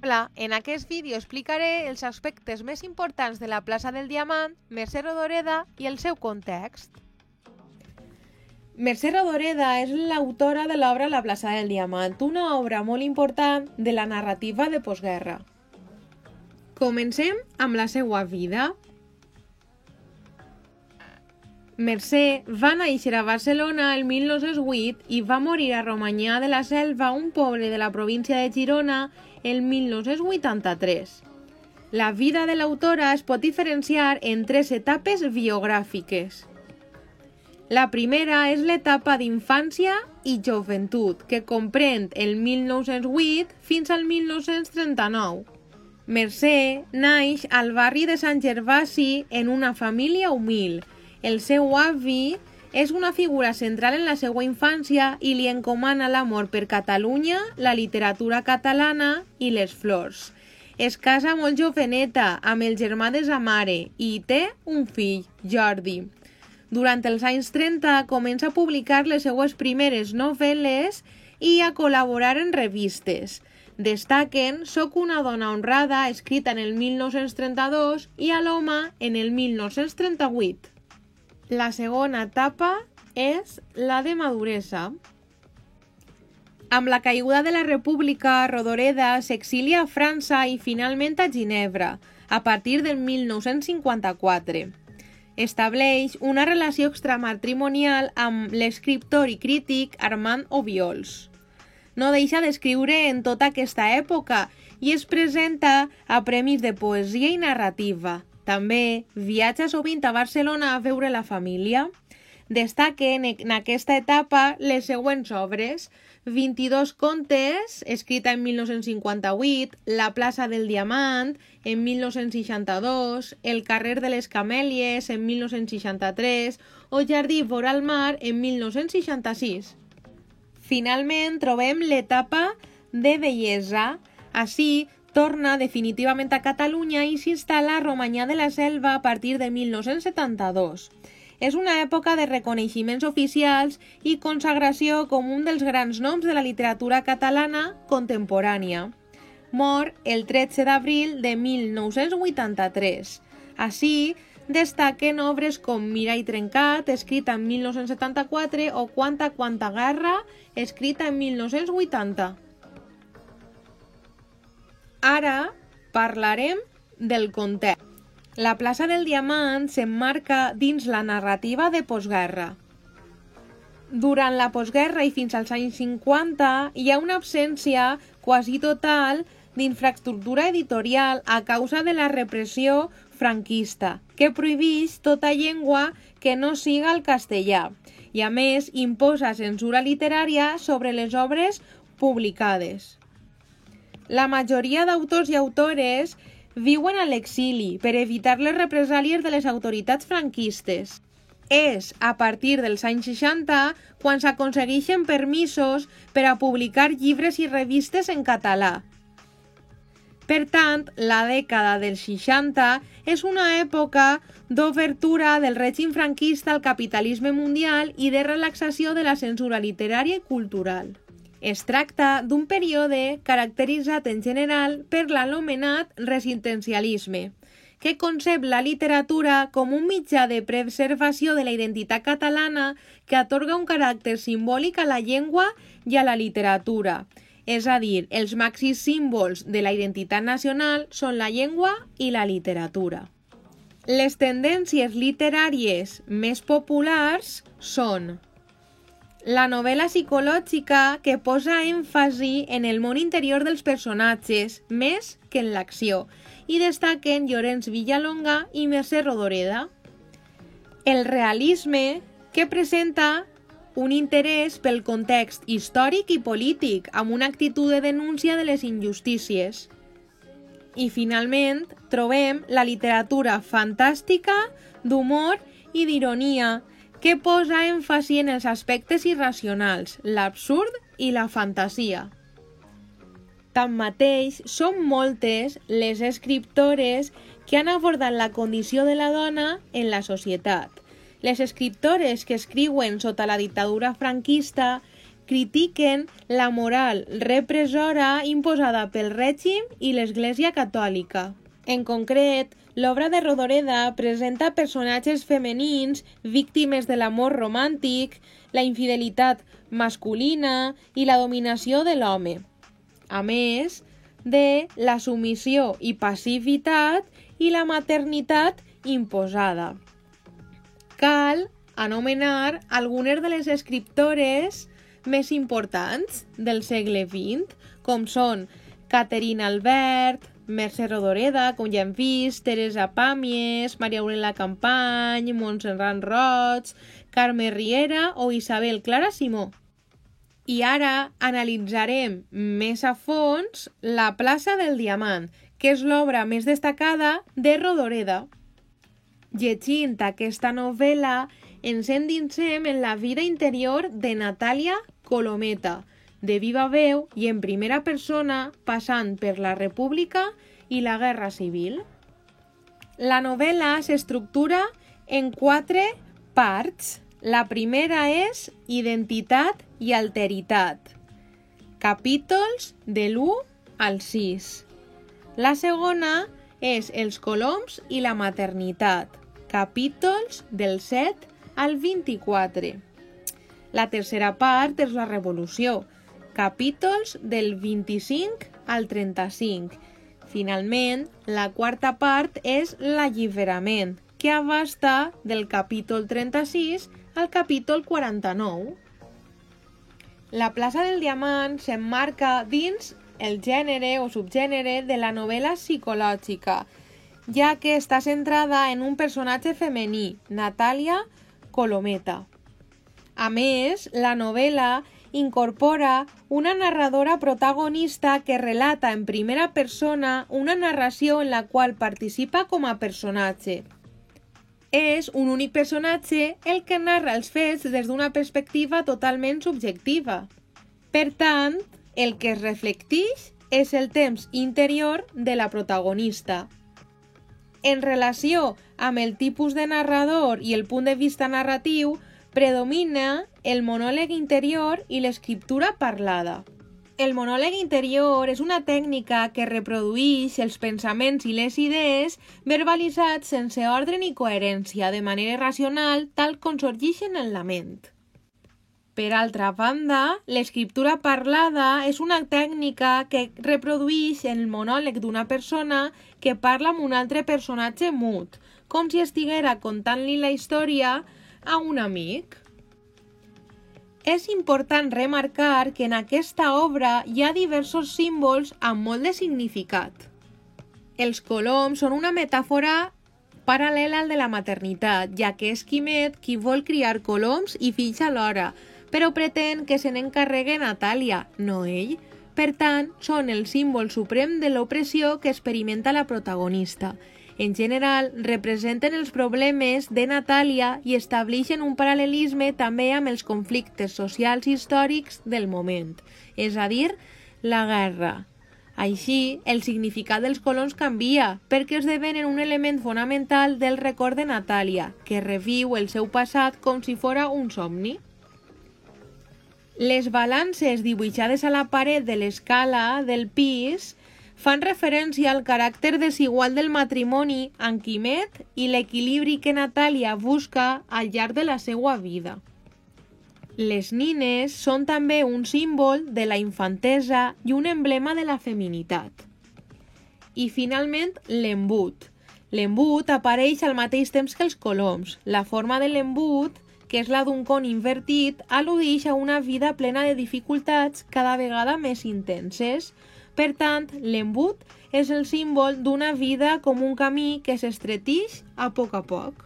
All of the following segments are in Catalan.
exemple, en aquest vídeo explicaré els aspectes més importants de la plaça del Diamant, Mercè Rodoreda i el seu context. Mercè Rodoreda és l'autora de l'obra La plaça del Diamant, una obra molt important de la narrativa de postguerra. Comencem amb la seva vida. Mercè va néixer a Barcelona el 1908 i va morir a Romanyà de la Selva, un poble de la província de Girona, el 1983. La vida de l'autora es pot diferenciar en 3 etapes biogràfiques. La primera és l'etapa d'infància i joventut, que comprèn el 1908 fins al 1939. Mercè naix al barri de Sant Gervasi en una família humil. El seu avi és una figura central en la seva infància i li encomana l'amor per Catalunya, la literatura catalana i les flors. Es casa molt joveneta amb el germà de sa mare i té un fill, Jordi. Durant els anys 30 comença a publicar les seues primeres novel·les i a col·laborar en revistes. Destaquen Soc una dona honrada, escrita en el 1932, i A l'home en el 1938. La segona etapa és la de maduresa. Amb la caiguda de la República, Rodoreda s'exilia a França i finalment a Ginebra, a partir del 1954. Estableix una relació extramatrimonial amb l'escriptor i crític Armand Obiols. No deixa d'escriure en tota aquesta època i es presenta a premis de poesia i narrativa. També viatja sovint a Barcelona a veure la família. Destaquen en aquesta etapa les següents obres: 22 contes, escrita en 1958, La plaça del Diamant, en 1962, El carrer de les Camèlies, en 1963, o Jardí vora el mar, en 1966. Finalment, trobem l'etapa de bellesa. Així, torna definitivament a Catalunya i s'instal·la a Romanyà de la Selva a partir de 1972. És una època de reconeixements oficials i consagració com un dels grans noms de la literatura catalana contemporània. Mor el 13 d'abril de 1983. Així, destaquen obres com Mirall trencat, escrita en 1974, o Quanta guerra, escrita en 1980. Ara parlarem del context. La plaça del Diamant s'emmarca dins la narrativa de postguerra. Durant la postguerra i fins als anys 50 hi ha una absència quasi total d'infraestructura editorial a causa de la repressió franquista, que prohibeix tota llengua que no siga el castellà i, a més, imposa censura literària sobre les obres publicades. La majoria d'autors i autores viuen a l'exili per evitar les represàlies de les autoritats franquistes. És a partir dels anys 60 quan s'aconsegueixen permisos per a publicar llibres i revistes en català. Per tant, la dècada dels 60 és una època d'obertura del règim franquista al capitalisme mundial i de relaxació de la censura literària i cultural. Es tracta d'un període caracteritzat en general per l'anomenat resistencialisme, que concep la literatura com un mitjà de preservació de la identitat catalana que atorga un caràcter simbòlic a la llengua i a la literatura. És a dir, els màxims símbols de la identitat nacional són la llengua i la literatura. Les tendències literàries més populars són la novel·la psicològica, que posa èmfasi en el món interior dels personatges més que en l'acció, i destaquen Llorenç Villalonga i Mercè Rodoreda. El realisme, que presenta un interès pel context històric i polític, amb una actitud de denúncia de les injustícies. I finalment trobem la literatura fantàstica, d'humor i d'ironia, que posa èmfasi en els aspectes irracionals, l'absurd i la fantasia. Tanmateix, són moltes les escriptores que han abordat la condició de la dona en la societat. Les escriptores que escriuen sota la dictadura franquista critiquen la moral repressora imposada pel règim i l'Església Catòlica. En concret, l'obra de Rodoreda presenta personatges femenins víctimes de l'amor romàntic, la infidelitat masculina i la dominació de l'home, a més de la submissió i passivitat i la maternitat imposada. Cal anomenar algunes de les escriptores més importants del segle XX, com són Caterina Albert, Mercè Rodoreda, com ja hem vist, Teresa Pàmies, Maria Aurèlia Campany, Montserrat Roig, Carme Riera o Isabel Clara Simó. I ara analitzarem més a fons La plaça del Diamant, que és l'obra més destacada de Rodoreda. Llegint aquesta novel·la, ens endinsem en la vida interior de Natàlia Colometa, de viva veu i en primera persona, passant per la República i la Guerra Civil. La novel·la s'estructura en 4 parts. La primera és Identitat i Alteritat, capítols de l'1 al 6. La segona és Els coloms i la maternitat, capítols del 7 al 24. La tercera part és la Revolució, capítols del 25 al 35. Finalment, la quarta part és l'Alliberament, que abasta del capítol 36 al capítol 49. La plaça del Diamant s'emmarca dins el gènere o subgènere de la novel·la psicològica, ja que està centrada en un personatge femení, Natàlia Colometa. A més, la novel·la incorpora una narradora protagonista que relata en primera persona una narració en la qual participa com a personatge. És un únic personatge el que narra els fets des d'una perspectiva totalment subjectiva. Per tant, el que es reflecteix és el temps interior de la protagonista. En relació amb el tipus de narrador i el punt de vista narratiu, predomina el monòleg interior i l'escriptura parlada. El monòleg interior és una tècnica que reprodueix els pensaments i les idees verbalitzats sense ordre ni coherència, de manera racional, tal com sorgeixen en la ment. Per altra banda, l'escriptura parlada és una tècnica que reprodueix el monòleg d'una persona que parla amb un altre personatge mut, com si estiguera contant-li la història a un amic. És important remarcar que en aquesta obra hi ha diversos símbols amb molt de significat. Els coloms són una metàfora paral·lela al de la maternitat, ja que és Quimet qui vol criar coloms i fills alhora, però pretén que se n'encarregui Natàlia, no ell. Per tant, són el símbol suprem de l'opressió que experimenta la protagonista. En general, representen els problemes de Natàlia i estableixen un paral·lelisme també amb els conflictes socials i històrics del moment, és a dir, la guerra. Així, el significat dels coloms canvia, perquè esdevenen un element fonamental del record de Natàlia, que reviu el seu passat com si fora un somni. Les balances dibuixades a la paret de l'escala del pis fan referència al caràcter desigual del matrimoni amb Quimet i l'equilibri que Natàlia busca al llarg de la seva vida. Les nines són també un símbol de la infantesa i un emblema de la feminitat. I finalment, l'embut. L'embut apareix al mateix temps que els coloms. La forma de l'embut, que és la d'un con invertit, al·ludeix a una vida plena de dificultats cada vegada més intenses. Per tant, l'embut és el símbol d'una vida com un camí que s'estreteix a poc.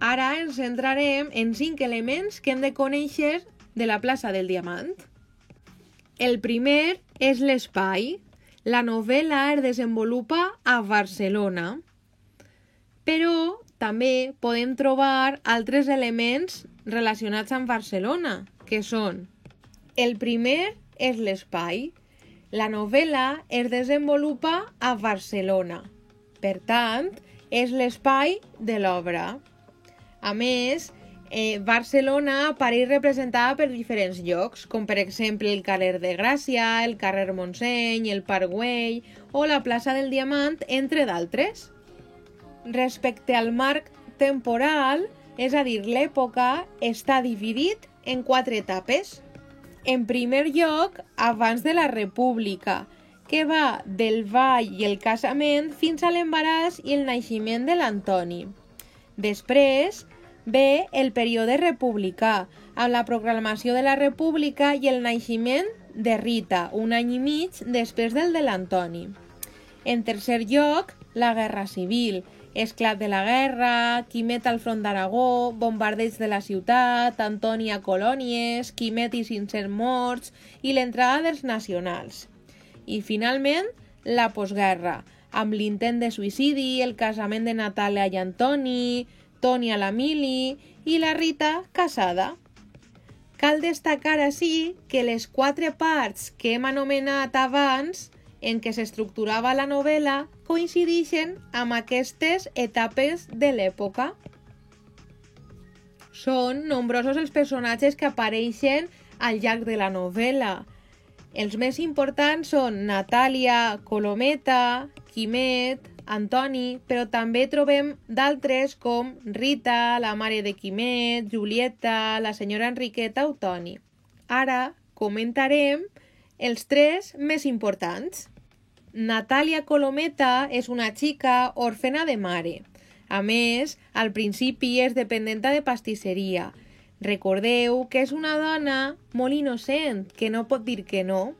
Ara ens centrarem en 5 elements que hem de conèixer de la plaça del Diamant. El primer és l'espai. La novel·la es desenvolupa a Barcelona, però també podem trobar altres elements relacionats amb Barcelona, que són: el primer és l'espai. La novel·la es desenvolupa a Barcelona. Per tant, és l'espai de l'obra. A més, Barcelona apareix representada per diferents llocs, com per exemple el carrer de Gràcia, el carrer Montseny, el Parc Güell o la plaça del Diamant, entre d'altres. Respecte al marc temporal, és a dir, l'època, està dividit en 4 etapes. En primer lloc, abans de la República, que va del ball i el casament fins a l'embaràs i el naixement de l'Antoni. Després ve el període republicà, amb la proclamació de la República i el naixement de Rita, un any i mig després del de l'Antoni. En tercer lloc, la Guerra Civil, esclat de la guerra, Quimet al front d'Aragó, bombardeig de la ciutat, Antoni a colònies, Quimet i 500 morts i l'entrada dels nacionals. I finalment, la postguerra, amb l'intent de suïcidi, el casament de Natàlia i Antoni, Toni a la mili i la Rita casada. Cal destacar així que les 4 parts que hem anomenat abans en què s'estructurava la novel·la coincideixen amb aquestes etapes de l'època. Són nombrosos els personatges que apareixen al llarg de la novel·la. Els més importants són Natàlia, Colometa, Quimet, Antoni, però també trobem d'altres com Rita, la mare de Quimet, Julieta, la senyora Enriqueta o Toni. Ara comentarem els 3 més importants. Natàlia Colometa és una xica orfena de mare. A més, al principi és dependenta de pastisseria. Recordeu que és una dona molt innocent, que no pot dir que no.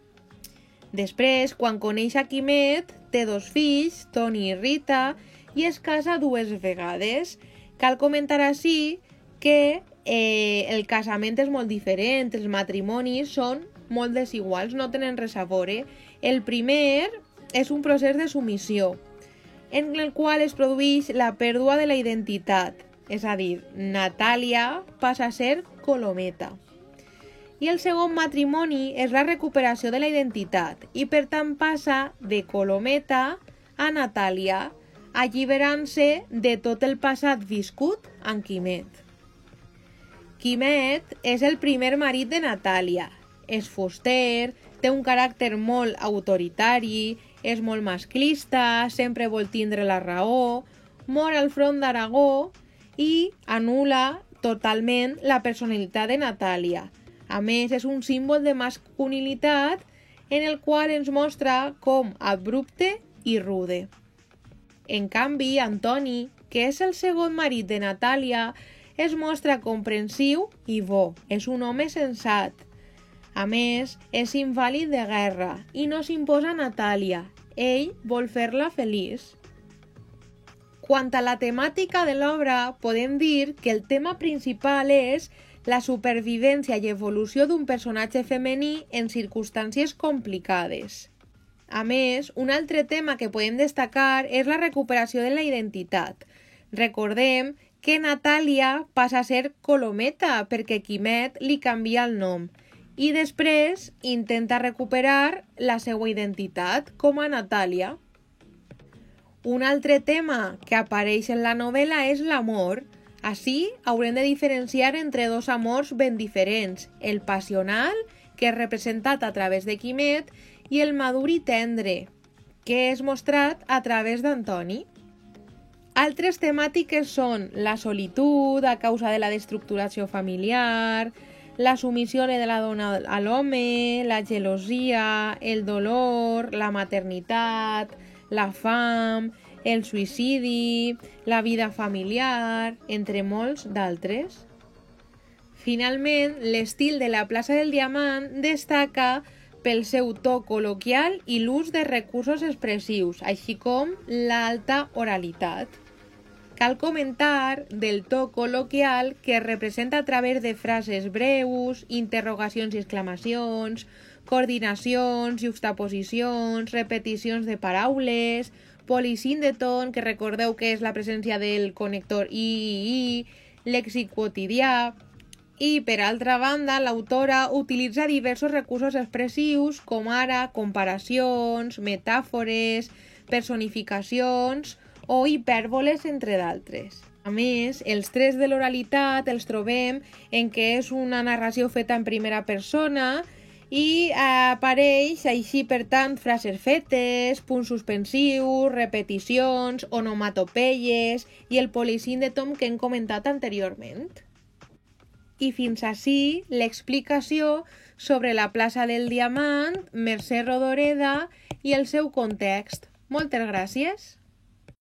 Després, quan coneix a Quimet, té 2 fills, Toni i Rita, i es casa 2 vegades. Cal comentar així que el casament és molt diferent, els matrimonis són molt desiguals, no tenen res a veure. El primer és un procés de submissió, en el qual es produeix la pèrdua de la identitat, és a dir, Natàlia passa a ser Colometa. I el segon matrimoni és la recuperació de la identitat i per tant passa de Colometa a Natàlia, alliberant-se de tot el passat viscut amb Quimet. Quimet és el primer marit de Natàlia. És fuster, té un caràcter molt autoritari, és molt masclista, sempre vol tindre la raó, mor al front d'Aragó i anul·la totalment la personalitat de Natàlia. A més, és un símbol de masculinitat en el qual ens mostra com abrupte i rude. En canvi, Antoni, que és el segon marit de Natàlia, es mostra comprensiu i bo. És un home sensat. A més, és invàlid de guerra i no s'imposa a Natàlia. Ell vol fer-la feliç. Quant a la temàtica de l'obra, podem dir que el tema principal és la supervivència i evolució d'un personatge femení en circumstàncies complicades. A més, un altre tema que podem destacar és la recuperació de la identitat. Recordem que Natàlia passa a ser Colometa perquè Quimet li canvia el nom i després intenta recuperar la seva identitat com a Natàlia. Un altre tema que apareix en la novel·la és l'amor. Així haurem de diferenciar entre 2 amors ben diferents, el passional, que és representat a través de Quimet, i el madur i tendre, que és mostrat a través d'Antoni. Altres temàtiques són la solitud a causa de la destructuració familiar, la submissió de la dona a l'home, la gelosia, el dolor, la maternitat, la fam, el suïcidi, la vida familiar, entre molts d'altres. Finalment, l'estil de la plaça del Diamant destaca pel seu to col·loquial i l'ús de recursos expressius, així com l'alta oralitat. Cal comentar del to col·loquial que es representa a través de frases breus, interrogacions i exclamacions, coordinacions, juxtaposicions, repeticions de paraules, policín de ton, que recordeu que és la presència del connector i, lèxic quotidià. I, per altra banda, l'autora utilitza diversos recursos expressius, com ara comparacions, metàfores, personificacions o hipèrboles, entre d'altres. A més, els trets de l'oralitat els trobem en què és una narració feta en primera persona i apareix així, per tant, frases fetes, punts suspensius, repeticions, onomatopeies i el polisíndetom que hem comentat anteriorment. I fins ací l'explicació sobre la plaça del Diamant, Mercè Rodoreda i el seu context. Moltes gràcies!